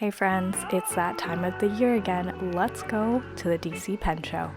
Hey friends, it's that time of the year again. Let's go to the DC Pen Show.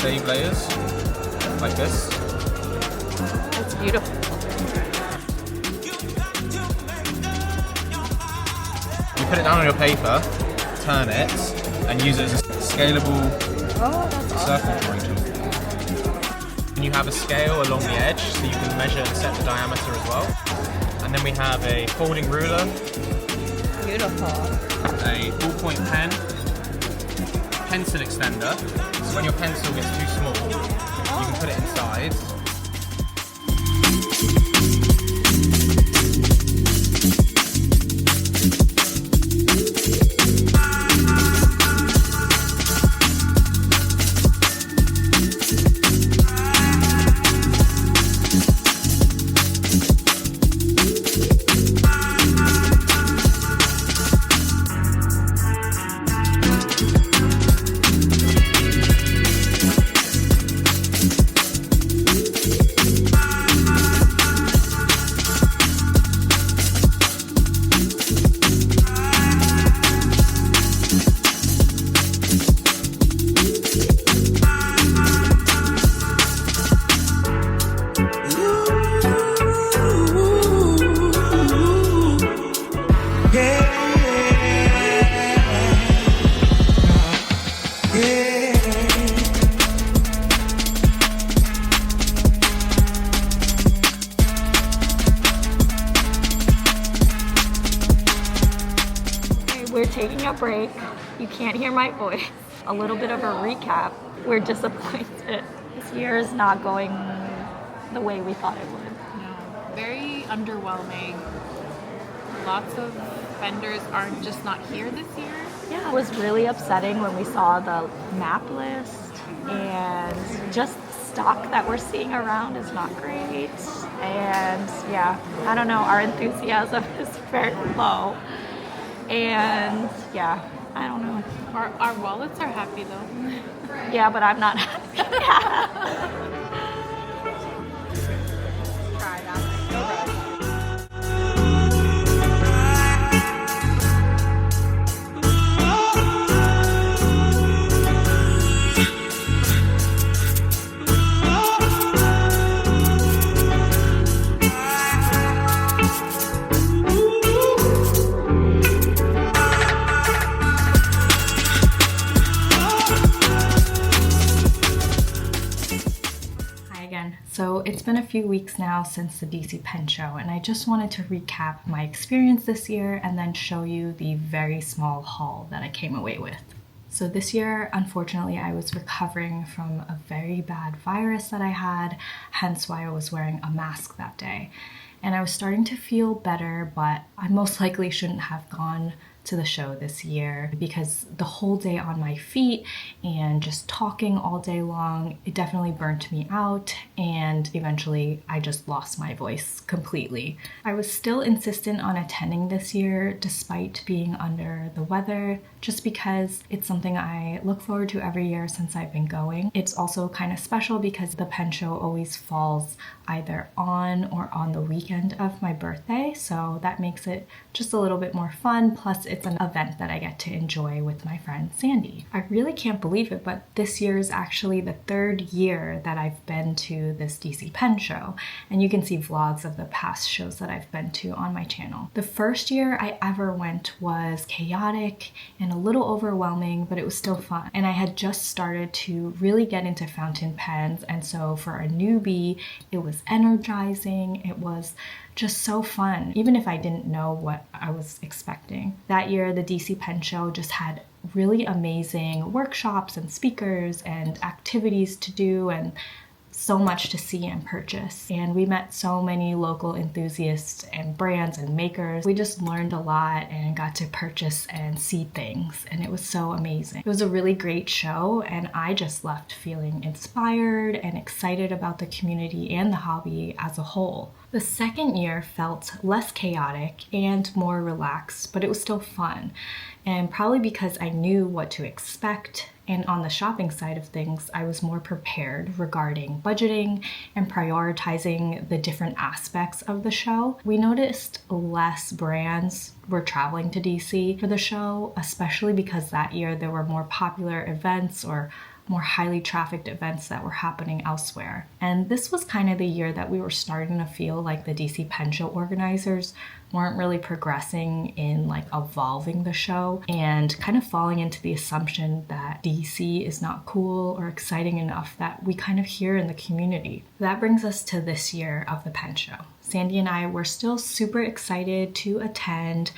Shave layers like this. That's beautiful. You put it down on your paper, turn it, and use it as a scalable surface drawing tool. And you have a scale along the edge so you can measure and set the diameter as well. And then we have a folding ruler. Beautiful. A ballpoint pen. Pencil extender. So when your pencil gets too small, you can put it inside. We're taking a break. You can't hear my voice. A little bit of a recap. We're disappointed. This year is not going the way we thought it would. No, very underwhelming. Lots of vendors are just not here this year. Yeah, it was really upsetting when we saw the map list, and just stock that we're seeing around is not great. And yeah, I don't know, our enthusiasm is very low. And yeah, I don't know. Our wallets are happy though. Yeah, but I'm not happy. Try it out. No rush. So it's been a few weeks now since the DC Pen Show, and I just wanted to recap my experience this year and then show you the very small haul that I came away with. So this year, unfortunately, I was recovering from a very bad virus that I had, hence why I was wearing a mask that day. And I was starting to feel better, but I most likely shouldn't have gone to the show this year because the whole day on my feet and just talking all day long, it definitely burnt me out, and eventually I just lost my voice completely. I was still insistent on attending this year despite being under the weather, just because it's something I look forward to every year since I've been going. It's also kind of special because the pen show always falls either on or on the weekend of my birthday, so that makes it just a little bit more fun. Plus, it's an event that I get to enjoy with my friend Sandy. I really can't believe it, but this year is actually the 3rd year that I've been to this DC Pen Show, and you can see vlogs of the past shows that I've been to on my channel. The first year I ever went was chaotic and a little overwhelming, but it was still fun. And I had just started to really get into fountain pens, and so for a newbie, it was energizing. It was just so fun, even if I didn't know what I was expecting. That year, the DC Pen Show just had really amazing workshops and speakers and activities to do, and so much to see and purchase. And we met so many local enthusiasts and brands and makers. We just learned a lot and got to purchase and see things, and it was so amazing. It was a really great show, and I just left feeling inspired and excited about the community and the hobby as a whole. The second year felt less chaotic and more relaxed, but it was still fun. And probably because I knew what to expect, and on the shopping side of things, I was more prepared regarding budgeting and prioritizing the different aspects of the show. We noticed less brands were traveling to DC for the show, especially because that year there were more popular events or more highly trafficked events that were happening elsewhere. And this was kind of the year that we were starting to feel like the DC Pen Show organizers weren't really progressing in like evolving the show, and kind of falling into the assumption that DC is not cool or exciting enough that we kind of hear in the community. That brings us to this year of the Pen Show. Sandy and I were still super excited to attend,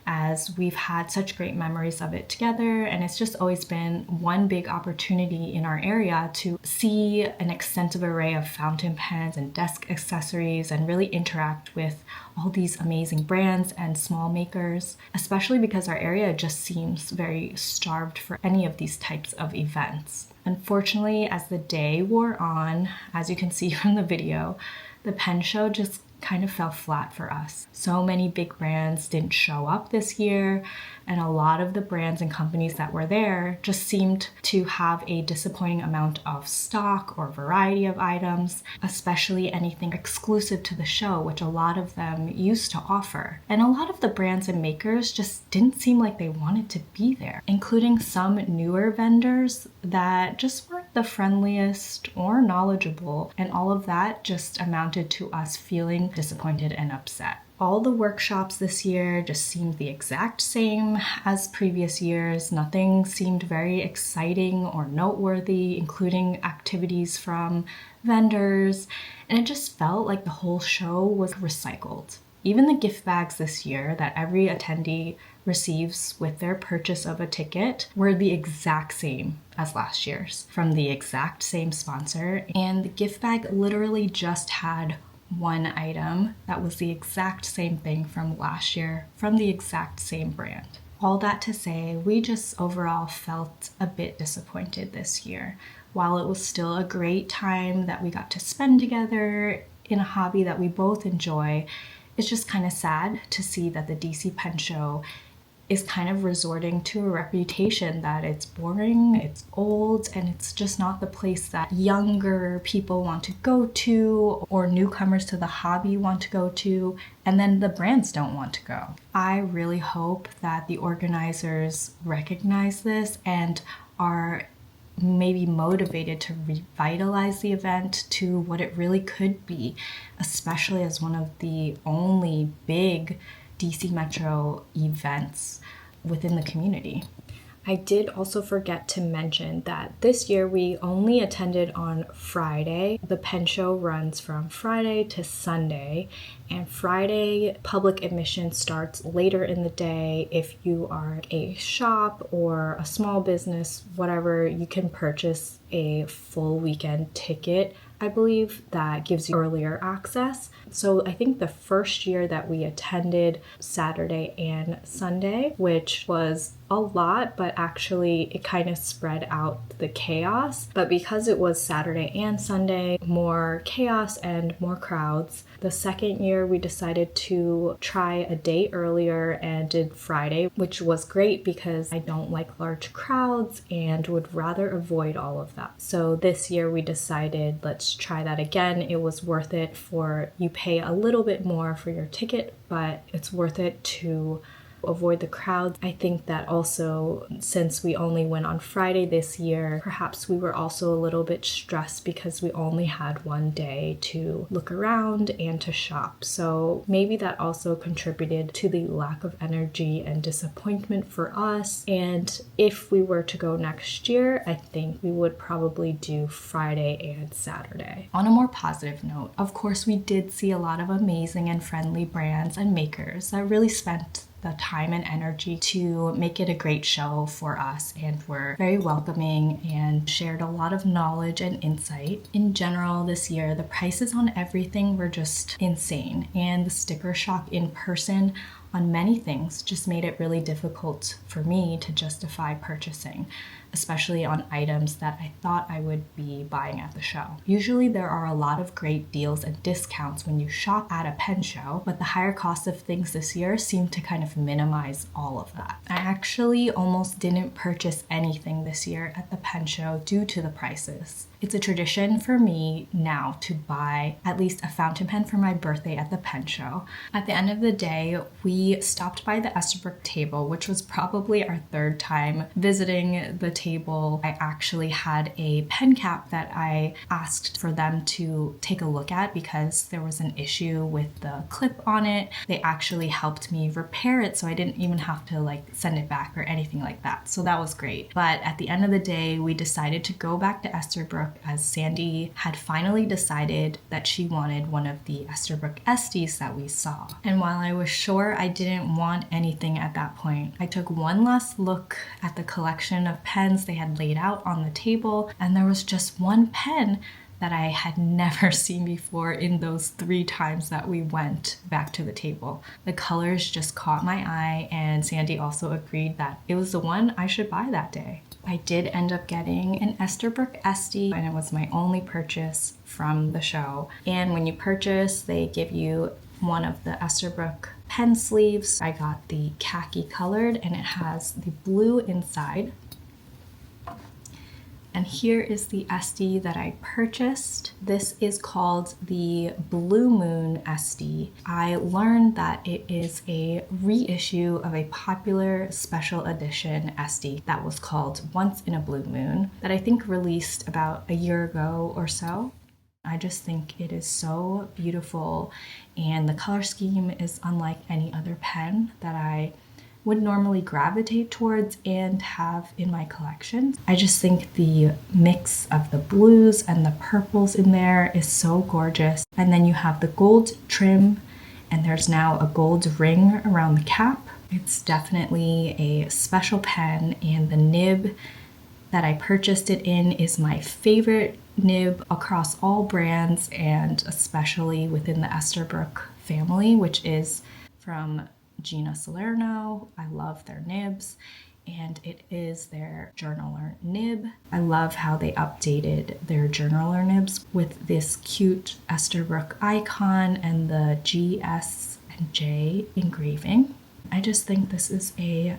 as we've had such great memories of it together, and it's just always been one big opportunity in our area to see an extensive array of fountain pens and desk accessories and really interact with all these amazing brands and small makers, especially because our area just seems very starved for any of these types of events. Unfortunately, as the day wore on, as you can see from the video, the Pen Show just kind of fell flat for us. So many big brands didn't show up this year, and a lot of the brands and companies that were there just seemed to have a disappointing amount of stock or variety of items, especially anything exclusive to the show, which a lot of them used to offer. And a lot of the brands and makers just didn't seem like they wanted to be there, including some newer vendors that just weren't the friendliest or knowledgeable, and all of that just amounted to us feeling disappointed and upset. All the workshops this year just seemed the exact same as previous years. Nothing seemed very exciting or noteworthy, including activities from vendors, and it just felt like the whole show was recycled. Even the gift bags this year that every attendee receives with their purchase of a ticket were the exact same as last year's, from the exact same sponsor, and the gift bag literally just had one item that was the exact same thing from last year from the exact same brand. All that to say, we just overall felt a bit disappointed this year. While it was still a great time that we got to spend together in a hobby that we both enjoy, it's just kind of sad to see that the DC Pen Show is kind of resorting to a reputation that it's boring, it's old, and it's just not the place that younger people want to go to or newcomers to the hobby want to go to, and then the brands don't want to go. I really hope that the organizers recognize this and are maybe motivated to revitalize the event to what it really could be, especially as one of the only big DC Metro events within the community. I did also forget to mention that this year we only attended on Friday. The Pen Show runs from Friday to Sunday, and Friday public admission starts later in the day. If you are a shop or a small business, whatever, you can purchase a full weekend ticket. I believe that gives you earlier access. So I think the first year that we attended Saturday and Sunday, which was a lot, but actually it kind of spread out the chaos. But because it was Saturday and Sunday, more chaos and more crowds. The second year we decided to try a day earlier and did Friday, which was great because I don't like large crowds and would rather avoid all of that. So this year we decided, let's try that again. It was worth it. For you pay a little bit more for your ticket, but it's worth it to avoid the crowds. I think that also, since we only went on Friday this year, perhaps we were also a little bit stressed because we only had one day to look around and to shop. So maybe that also contributed to the lack of energy and disappointment for us. And if we were to go next year, I think we would probably do Friday and Saturday. On a more positive note, of course, we did see a lot of amazing and friendly brands and makers that really spent the time and energy to make it a great show for us, and were very welcoming and shared a lot of knowledge and insight. In general, this year, the prices on everything were just insane, and the sticker shock in person on many things just made it really difficult for me to justify purchasing, especially on items that I thought I would be buying at the show. Usually there are a lot of great deals and discounts when you shop at a pen show, but the higher cost of things this year seemed to kind of minimize all of that. I actually almost didn't purchase anything this year at the pen show due to the prices. It's a tradition for me now to buy at least a fountain pen for my birthday at the pen show. At the end of the day, we stopped by the Esterbrook table, which was probably our third time visiting the table. I actually had a pen cap that I asked for them to take a look at because there was an issue with the clip on it. They actually helped me repair it, so I didn't even have to send it back or anything like that. So that was great. But at the end of the day, we decided to go back to Esterbrook as Sandy had finally decided that she wanted one of the Esterbrook Esties that we saw. And while I was sure I didn't want anything at that point, I took one last look at the collection of pens they had laid out on the table, and there was just one pen that I had never seen before in those 3 times that we went back to the table. The colors just caught my eye, and Sandy also agreed that it was the one I should buy that day. I did end up getting an Esterbrook Estie, and it was my only purchase from the show. And when you purchase, they give you one of the Esterbrook pen sleeves. I got the khaki colored, and it has the blue inside. And here is the Estie that I purchased. This is called the Blue Moon Estie. I learned that it is a reissue of a popular special edition Estie that was called Once in a Blue Moon that I think released about a year ago or so. I just think it is so beautiful, and the color scheme is unlike any other pen that I would normally gravitate towards and have in my collection. I just think the mix of the blues and the purples in there is so gorgeous. And then you have the gold trim, and there's now a gold ring around the cap. It's definitely a special pen, and the nib that I purchased it in is my favorite nib across all brands, and especially within the Esterbrook family, which is from Gina Salerno. I love their nibs, and it is their journaler nib. I love how they updated their journaler nibs with this cute Esterbrook icon and the G, S, and J engraving. I just think this is a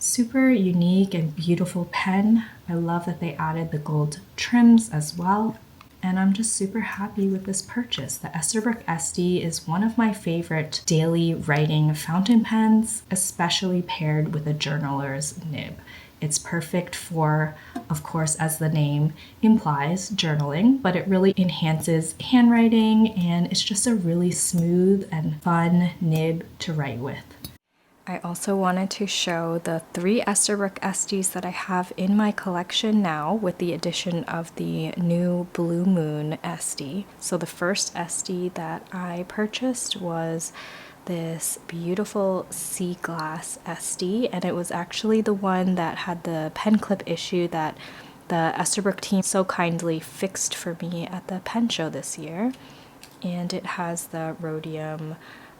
super unique and beautiful pen. I love that they added the gold trims as well. And I'm just super happy with this purchase. The Esterbrook Estie is one of my favorite daily writing fountain pens, especially paired with a journaler's nib. It's perfect for, of course, as the name implies, journaling, but it really enhances handwriting, and it's just a really smooth and fun nib to write with. I also wanted to show the 3 Esterbrook Esties that I have in my collection now, with the addition of the new Blue Moon Estie. So the first Estie that I purchased was this beautiful sea glass Estie, and it was actually the one that had the pen clip issue that the Esterbrook team so kindly fixed for me at the pen show this year. And it has the rhodium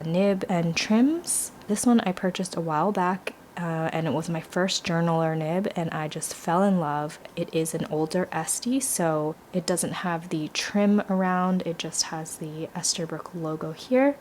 nib and trims. This one I purchased a while back, and it was my first journaler nib, and I just fell in love. It is an older Estie, so it doesn't have the trim around, it just has the Esterbrook logo here.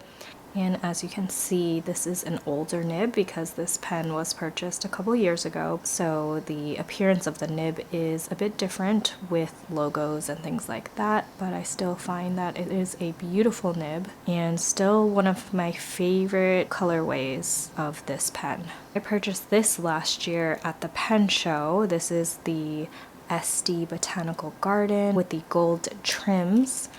And as you can see, this is an older nib because this pen was purchased a couple years ago. So the appearance of the nib is a bit different with logos and things like that, but I still find that it is a beautiful nib and still one of my favorite colorways of this pen. I purchased this last year at the pen show. This is the Estie Botanical Garden with the gold trims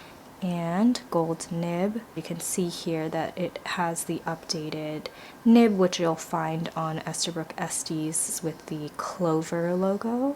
and gold nib. You can see here that it has the updated nib, which you'll find on Esterbrook Estie's with the clover logo.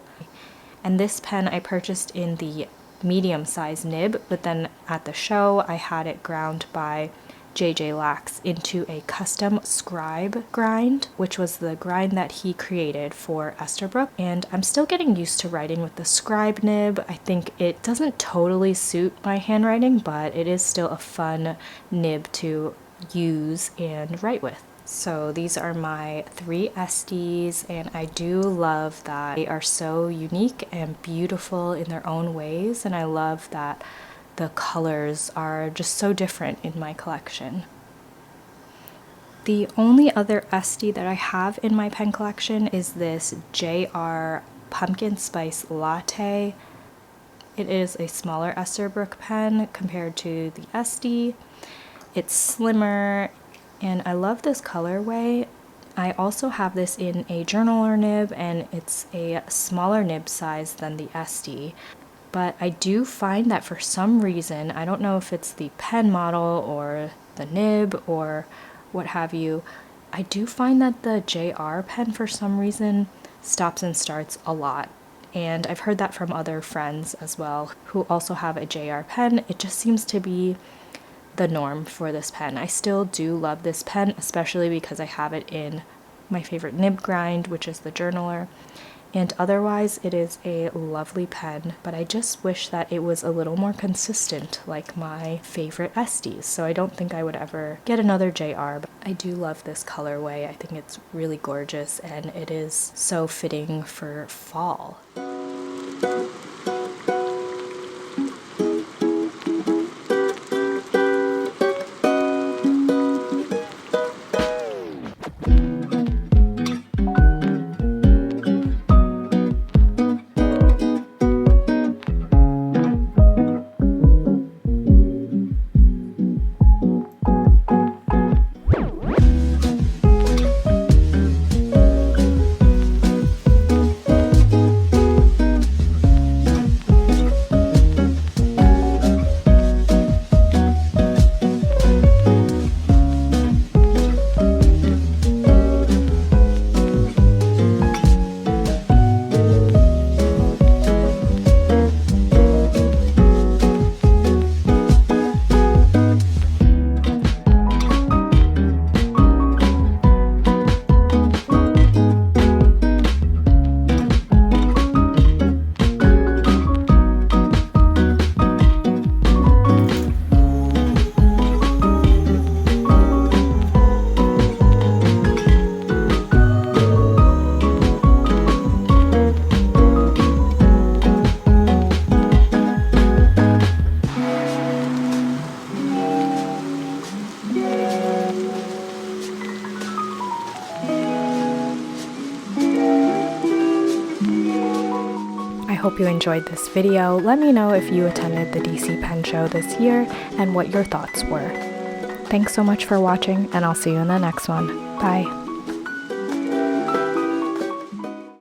And this pen I purchased in the medium size nib, but then at the show I had it ground by JJ Lax into a custom scribe grind, which was the grind that he created for Esterbrook. And I'm still getting used to writing with the scribe nib. I think it doesn't totally suit my handwriting, but it is still a fun nib to use and write with. So these are my 3 Esties, and I do love that they are so unique and beautiful in their own ways, and I love that the colors are just so different in my collection. The only other Estie that I have in my pen collection is this JR Pumpkin Spice Latte. It is a smaller Esterbrook pen compared to the Estie. It's slimmer, and I love this colorway. I also have this in a journaler nib, and it's a smaller nib size than the Estie. But I do find that for some reason, I don't know if it's the pen model or the nib or what have you, I do find that the JR pen for some reason stops and starts a lot. And I've heard that from other friends as well who also have a JR pen. It just seems to be the norm for this pen. I still do love this pen, especially because I have it in my favorite nib grind, which is the journaler. And otherwise, it is a lovely pen, but I just wish that it was a little more consistent like my favorite Esties. So I don't think I would ever get another JR, but I do love this colorway. I think it's really gorgeous, and it is so fitting for fall. I hope you enjoyed this video. Let me know if you attended the DC Pen Show this year and what your thoughts were. Thanks so much for watching, and I'll see you in the next one. Bye.